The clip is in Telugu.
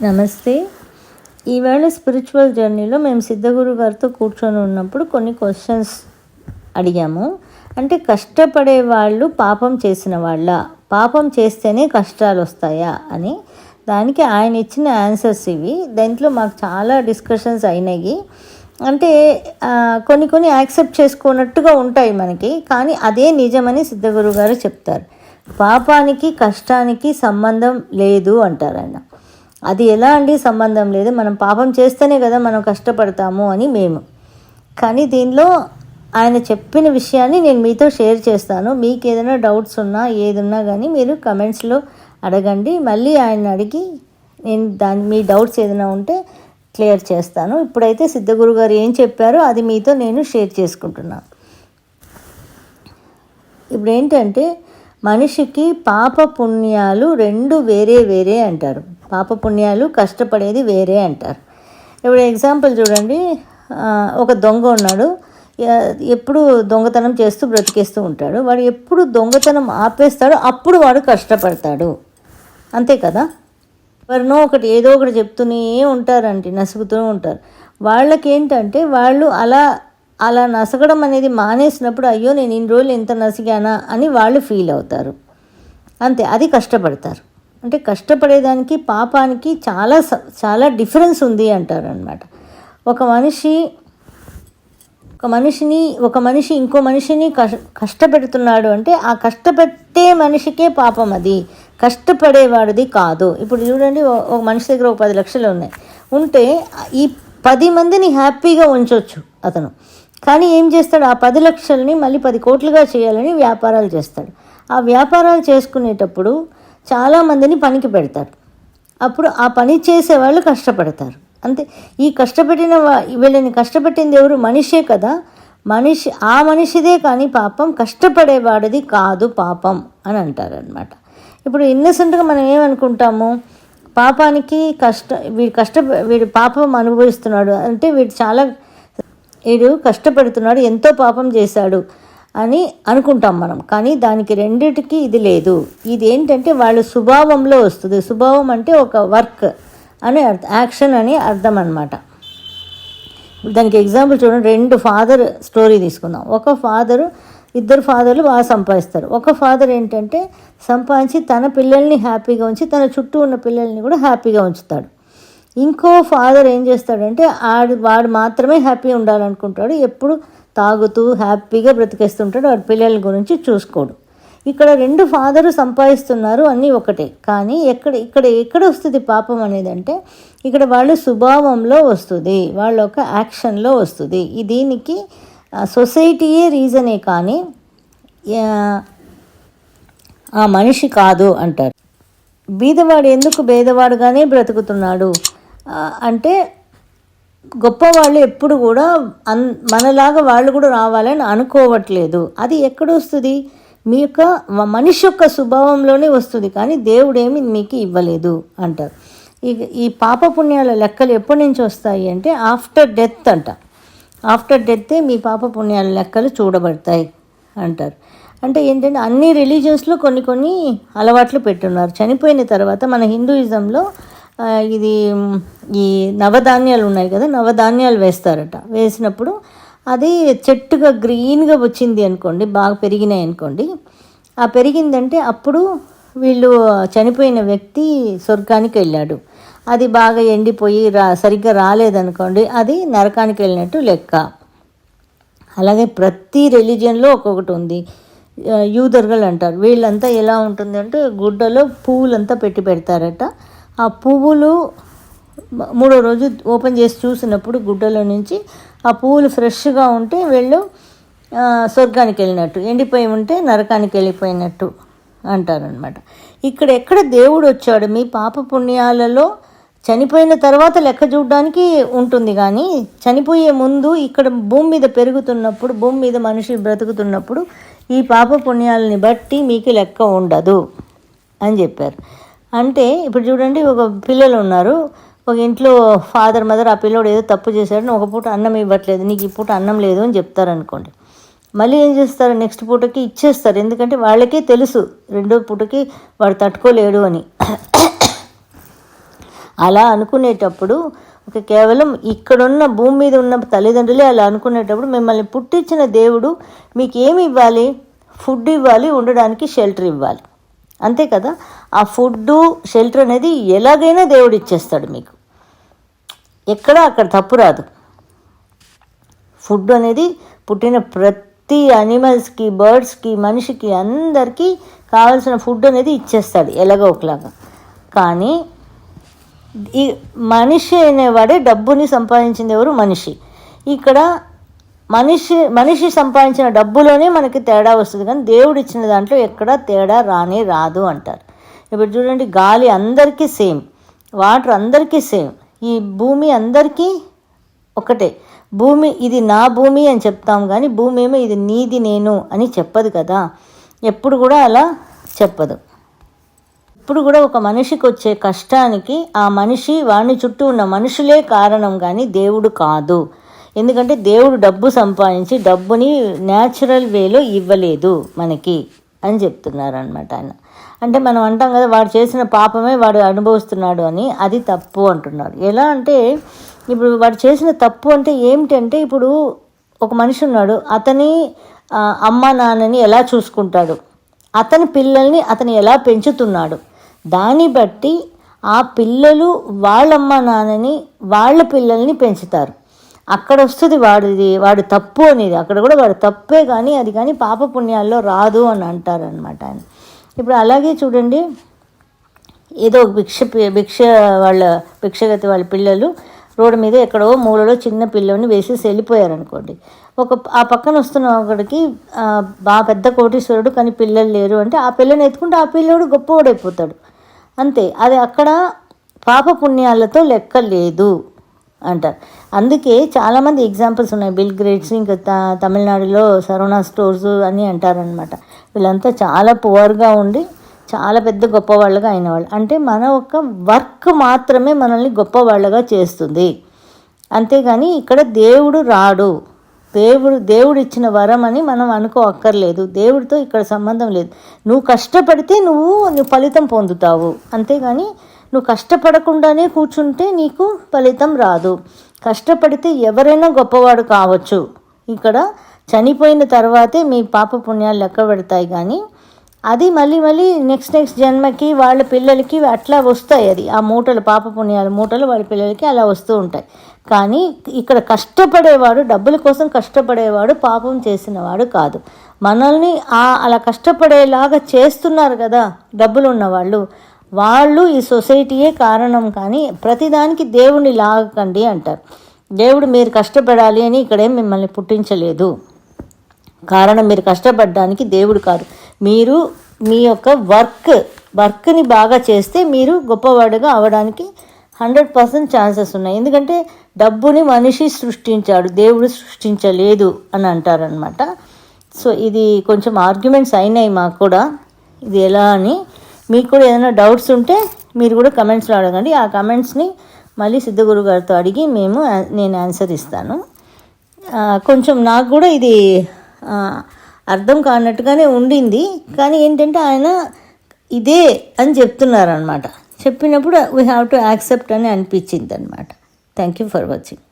నమస్తే. ఈవేళ స్పిరిచువల్ జర్నీలో మేము సిద్ధగురు గారితో కూర్చొని ఉన్నప్పుడు కొన్ని క్వశ్చన్స్ అడిగాము. అంటే కష్టపడే వాళ్ళు పాపం చేసిన వాళ్ళ, పాపం చేస్తేనే కష్టాలు వస్తాయా అని. దానికి ఆయన ఇచ్చిన ఆన్సర్స్ ఇవి. దాంట్లో మాకు చాలా డిస్కషన్స్ అయినాయి. అంటే కొన్ని యాక్సెప్ట్ చేసుకున్నట్టుగా ఉంటాయి మనకి, కానీ అదే నిజమని సిద్ధగురు గారు చెప్తారు. పాపానికి కష్టానికి సంబంధం లేదు అంటారు ఆయన. అది ఎలా అండి సంబంధం లేదు, మనం పాపం చేస్తేనే కదా మనం కష్టపడతాము అని మేము. కానీ దీనిలో ఆయన చెప్పిన విషయాన్ని నేను మీతో షేర్ చేస్తాను. మీకు ఏదైనా డౌట్స్ ఉన్నా ఏదున్నా కానీ మీరు కమెంట్స్లో అడగండి. మళ్ళీ ఆయన అడిగి నేను మీ డౌట్స్ ఏదైనా ఉంటే క్లియర్ చేస్తాను. ఇప్పుడైతే సిద్ధగురు గారు ఏం చెప్పారో అది మీతో నేను షేర్ చేసుకుంటున్నాను. ఇప్పుడు ఏంటంటే మనిషికి పాప పుణ్యాలు రెండు వేరే వేరే అంటారు. పాప పుణ్యాలు కష్టపడేది వేరే అంటారు. ఇప్పుడు ఎగ్జాంపుల్ చూడండి, ఒక దొంగ ఉన్నాడు, ఎప్పుడు దొంగతనం చేస్తూ బ్రతికేస్తూ ఉంటాడు. వాడు ఎప్పుడు దొంగతనం ఆపేస్తాడో అప్పుడు వాడు కష్టపడతాడు, అంతే కదా. ఎవరినో ఒకటి ఏదో ఒకటి చెప్తూనే ఉంటారంటే నసుగుతూ ఉంటారు. వాళ్ళకి ఏంటంటే వాళ్ళు అలా నసగడం అనేది మానేసినప్పుడు అయ్యో నేను ఇన్ని రోజులు ఎంత నసిగానా అని వాళ్ళు ఫీల్ అవుతారు, అంతే. అది కష్టపడతారు. అంటే కష్టపడేదానికి పాపానికి చాలా చాలా డిఫరెన్స్ ఉంది అంటారు అనమాట. ఒక మనిషి ఇంకో మనిషిని కష్టపెడుతున్నాడు అంటే ఆ కష్టపెట్టే మనిషికే పాపం, అది కష్టపడేవాడిది కాదు. ఇప్పుడు చూడండి, ఒక మనిషి దగ్గర ఒక 10 లక్షలు ఉంటే ఈ 10 మందిని హ్యాపీగా ఉంచవచ్చు అతను. కానీ ఏం చేస్తాడు, ఆ 10 లక్షలని మళ్ళీ 10 కోట్లుగా చేయాలని వ్యాపారాలు చేస్తాడు. ఆ వ్యాపారాలు చేసుకునేటప్పుడు చాలామందిని పనికి పెడతారు. అప్పుడు ఆ పని చేసేవాళ్ళు కష్టపడతారు, అంతే. ఈ వీళ్ళని కష్టపెట్టింది ఎవరు? మనిషే కదా. ఆ మనిషిదే కానీ పాపం కష్టపడేవాడిది కాదు పాపం అని అంటారనమాట. ఇప్పుడు ఇన్నసెంట్గా మనం ఏమనుకుంటాము, పాపానికి వీడు పాపం అనుభవిస్తున్నాడు అంటే వీడు కష్టపడుతున్నాడు, ఎంతో పాపం చేశాడు అని అనుకుంటాం మనం. కానీ దానికి రెండిటికి ఇది లేదు. ఇది ఏంటంటే వాళ్ళ స్వభావంలో వస్తుంది. స్వభావం అంటే ఒక వర్క్ అని అర్థం, యాక్షన్ అని అర్థం అన్నమాట. దానికి ఎగ్జాంపుల్ చూడండి, 2 ఫాదర్ స్టోరీ తీసుకుందాం. ఇద్దరు ఫాదర్లు బాగా సంపాదిస్తారు. ఒక ఫాదర్ ఏంటంటే సంపాదించి తన పిల్లల్ని హ్యాపీగా ఉంచి తన చుట్టూ ఉన్న పిల్లల్ని కూడా హ్యాపీగా ఉంచుతాడు. ఇంకో ఫాదర్ ఏం చేస్తాడంటే వాడు మాత్రమే హ్యాపీగా ఉండాలనుకుంటాడు, ఎప్పుడు తాగుతూ హ్యాపీగా బ్రతికేస్తుంటాడు, వాడి పిల్లల గురించి చూసుకోడు. ఇక్కడ 2 ఫాదరు సంపాదిస్తున్నారు, అన్నీ ఒకటే. కానీ ఎక్కడ వస్తుంది పాపం అనేది అంటే ఇక్కడ వాళ్ళ స్వభావంలో వస్తుంది, వాళ్ళ ఒక యాక్షన్లో వస్తుంది. దీనికి సొసైటీయే రీజనే కానీ ఆ మనిషి కాదు అంటారు. బీదవాడు ఎందుకు భేదవాడుగానే బ్రతుకుతున్నాడు అంటే గొప్పవాళ్ళు ఎప్పుడు కూడా మనలాగా వాళ్ళు కూడా రావాలని అనుకోవట్లేదు. అది ఎక్కడొస్తుంది? మీ మనిషి యొక్క స్వభావంలోనే వస్తుంది, కానీ దేవుడేమి మీకు ఇవ్వలేదు అంటారు. ఈ పాపపుణ్యాల లెక్కలు ఎప్పటి నుంచి వస్తాయి అంటే ఆఫ్టర్ డెత్ అంట. ఆఫ్టర్ డెత్తే మీ పాపపుణ్యాల లెక్కలు చూడబడతాయి అంటారు. అంటే ఏంటంటే అన్ని రిలీజియన్స్లో కొన్ని అలవాట్లు పెట్టున్నారు. చనిపోయిన తర్వాత మన హిందూయిజంలో ఈ నవధాన్యాలు ఉన్నాయి కదా, నవధాన్యాలు వేస్తారట. వేసినప్పుడు అది చెట్టుగా గ్రీన్గా వచ్చింది అనుకోండి, బాగా పెరిగినాయి అనుకోండి, ఆ పెరిగిందంటే అప్పుడు వీళ్ళు చనిపోయిన వ్యక్తి స్వర్గానికి వెళ్ళాడు. అది బాగా ఎండిపోయి సరిగ్గా రాలేదనుకోండి, అది నరకానికి వెళ్ళినట్టు లెక్క. అలాగే ప్రతి రిలీజియన్లో ఒక్కొక్కటి ఉంది. యూదర్గలు అంటారు. వీళ్ళంతా ఎలా ఉంటుంది అంటే గుడ్డలో పువ్వులంతా పెడతారట. ఆ పువ్వులు 3వ రోజు ఓపెన్ చేసి చూసినప్పుడు గుడ్డలో నుంచి ఆ పువ్వులు ఫ్రెష్గా ఉంటే వీళ్ళు స్వర్గానికి వెళ్ళినట్టు, ఎండిపోయి ఉంటే నరకానికి వెళ్ళిపోయినట్టు అంటారనమాట. ఎక్కడ దేవుడు వచ్చాడు? మీ పాప పుణ్యాలలో చనిపోయిన తర్వాత లెక్క చూడడానికి ఉంటుంది, కానీ చనిపోయే ముందు ఇక్కడ భూమి మీద పెరుగుతున్నప్పుడు, భూమి మీద మనిషి బ్రతుకుతున్నప్పుడు ఈ పాప పుణ్యాలని బట్టి మీకు లెక్క ఉండదు అని చెప్పారు. అంటే ఇప్పుడు చూడండి, ఒక పిల్లలు ఉన్నారు, ఒక ఇంట్లో ఫాదర్ మదర్ ఆ పిల్లోడు ఏదో తప్పు చేశాడని ఒక పూట అన్నం ఇవ్వట్లేదు, నీకు ఈ పూట అన్నం లేదు అని చెప్తారనుకోండి. మళ్ళీ ఏం చేస్తారు, నెక్స్ట్ పూటకి ఇచ్చేస్తారు. ఎందుకంటే వాళ్ళకే తెలుసు 2వ పూటకి వాడు తట్టుకోలేడు అని. అలా అనుకునేటప్పుడు కేవలం ఇక్కడున్న భూమి మీద ఉన్న తల్లిదండ్రులే అలా అనుకునేటప్పుడు మిమ్మల్ని పుట్టించిన దేవుడు మీకు ఏమి ఇవ్వాలి? ఫుడ్ ఇవ్వాలి, ఉండడానికి షెల్టర్ ఇవ్వాలి, అంతే కదా. ఆ ఫుడ్డు షెల్టర్ అనేది ఎలాగైనా దేవుడు ఇచ్చేస్తాడు మీకు, ఎక్కడ అక్కడ తప్పు రాదు. ఫుడ్ అనేది పుట్టిన ప్రతి యానిమల్స్కి, బర్డ్స్కి, మనిషికి అందరికీ కావాల్సిన ఫుడ్ అనేది ఇచ్చేస్తాడు ఎలాగో ఒకలాగా. కానీ ఈ మనిషి అనేవాడే డబ్బుని సంపాదించింది ఎవరు? మనిషి. ఇక్కడ మనిషి సంపాదించిన డబ్బులోనే మనకి తేడా వస్తుంది, కానీ దేవుడు ఇచ్చిన దాంట్లో ఎక్కడా తేడా రాదు అంటారు. ఇప్పుడు చూడండి, గాలి అందరికీ సేమ్, వాటర్ అందరికీ సేమ్, ఈ భూమి అందరికీ ఒకటే. భూమి ఇది నా భూమి అని చెప్తాం, కానీ భూమి ఏమో ఇది నీది నేను అని చెప్పదు కదా, ఎప్పుడు కూడా అలా చెప్పదు. ఇప్పుడు కూడా ఒక మనిషికి వచ్చే కష్టానికి ఆ మనిషి, వాడిని చుట్టూ ఉన్న మనుషులే కారణం, కానీ దేవుడు కాదు. ఎందుకంటే దేవుడు డబ్బు సంపాదించి డబ్బుని న్యాచురల్ వేలో ఇవ్వలేదు మనకి అని చెప్తున్నారు అనమాట ఆయన. అంటే మనం అంటాం కదా, వాడు చేసిన పాపమే వాడు అనుభవిస్తున్నాడు అని, అది తప్పు అంటున్నారు. ఎలా అంటే ఇప్పుడు వాడు చేసిన తప్పు అంటే ఏమిటంటే, ఇప్పుడు ఒక మనిషి ఉన్నాడు, అతని అమ్మ నాన్నని ఎలా చూసుకుంటాడు, అతని పిల్లల్ని అతను ఎలా పెంచుతున్నాడు, దాన్ని బట్టి ఆ పిల్లలు వాళ్ళమ్మ నాన్నని వాళ్ళ పిల్లల్ని పెంచుతారు. అక్కడ వస్తుంది వాడు తప్పు అనేది, అక్కడ కూడా వాడు తప్పే, కానీ అది కానీ పాపపుణ్యాల్లో రాదు అని అంటారనమాట ఆయన. ఇప్పుడు అలాగే చూడండి, ఏదో భిక్షగతి వాళ్ళ పిల్లలు రోడ్డు మీద ఎక్కడో మూలలో చిన్న పిల్లని వేసేసి వెళ్ళిపోయారనుకోండి. ఆ పక్కన వస్తున్న ఒకడికి బాగా పెద్ద కోటీశ్వరుడు, కానీ పిల్లలు లేరు అంటే ఆ పిల్లని ఎత్తుకుంటే ఆ పిల్లోడు గొప్పవాడైపోతాడు, అంతే. అది అక్కడ పాపపుణ్యాలతో లెక్క లేదు అంటారు. అందుకే చాలామంది ఎగ్జాంపుల్స్ ఉన్నాయి. బిల్ గేట్స్, ఇంకా తమిళనాడులో సరవణ స్టోర్స్ అని అంటారనమాట. వీళ్ళంతా చాలా పువర్గా ఉండి చాలా పెద్ద గొప్పవాళ్ళగా అయినవాళ్ళు. అంటే మన ఒక వర్క్ మాత్రమే మనల్ని గొప్పవాళ్ళగా చేస్తుంది, అంతేగాని ఇక్కడ దేవుడు రాడు. దేవుడు ఇచ్చిన వరం అని మనం అనుకోక్కర్లేదు. దేవుడితో ఇక్కడ సంబంధం లేదు. నువ్వు కష్టపడితే నువ్వు ఫలితం పొందుతావు, అంతేగాని నువ్వు కష్టపడకుండానే కూర్చుంటే నీకు ఫలితం రాదు. కష్టపడితే ఎవరైనా గొప్పవాడు కావచ్చు. ఇక్కడ చనిపోయిన తర్వాతే మీ పాప పుణ్యాలు లెక్క పెడతాయి, కానీ అది మళ్ళీ నెక్స్ట్ జన్మకి వాళ్ళ పిల్లలకి అట్లా వస్తాయి. అది ఆ మూటలు, పాప పుణ్యాల మూటలు వాళ్ళ పిల్లలకి అలా వస్తూ ఉంటాయి. కానీ ఇక్కడ కష్టపడేవాడు, డబ్బుల కోసం కష్టపడేవాడు పాపం చేసినవాడు కాదు. మనల్ని అలా కష్టపడేలాగా చేస్తున్నారు కదా డబ్బులు ఉన్నవాళ్ళు, వాళ్ళు ఈ సొసైటీయే కారణం. కానీ ప్రతిదానికి దేవుణ్ణి లాగకండి అంటారు. దేవుడు మీరు కష్టపడాలి అని ఇక్కడేం మిమ్మల్ని పుట్టించలేదు. కారణం మీరు కష్టపడడానికి దేవుడు కాదు. మీరు మీ యొక్క వర్క్ని బాగా చేస్తే మీరు గొప్పవాడుగా అవడానికి 100% ఛాన్సెస్ ఉన్నాయి. ఎందుకంటే డబ్బుని మనిషి సృష్టించాడు, దేవుడు సృష్టించలేదు అని అంటారనమాట. సో ఇది కొంచెం ఆర్గ్యుమెంట్స్ అయినాయి మాకు కూడా, ఇది ఎలా అని. మీకు కూడా ఏదైనా డౌట్స్ ఉంటే మీరు కూడా కమెంట్స్లో అడగండి. ఆ కమెంట్స్ని మళ్ళీ సిద్ధగురు గారితో అడిగి నేను ఆన్సర్ ఇస్తాను. కొంచెం నాకు కూడా ఇది అర్థం కానట్టుగానే ఉండింది, కానీ ఏంటంటే ఆయన ఇదే అని చెప్తున్నారనమాట. చెప్పినప్పుడు వీ హ్యావ్ టు యాక్సెప్ట్ అని అనిపించింది అనమాట. Thank you for watching.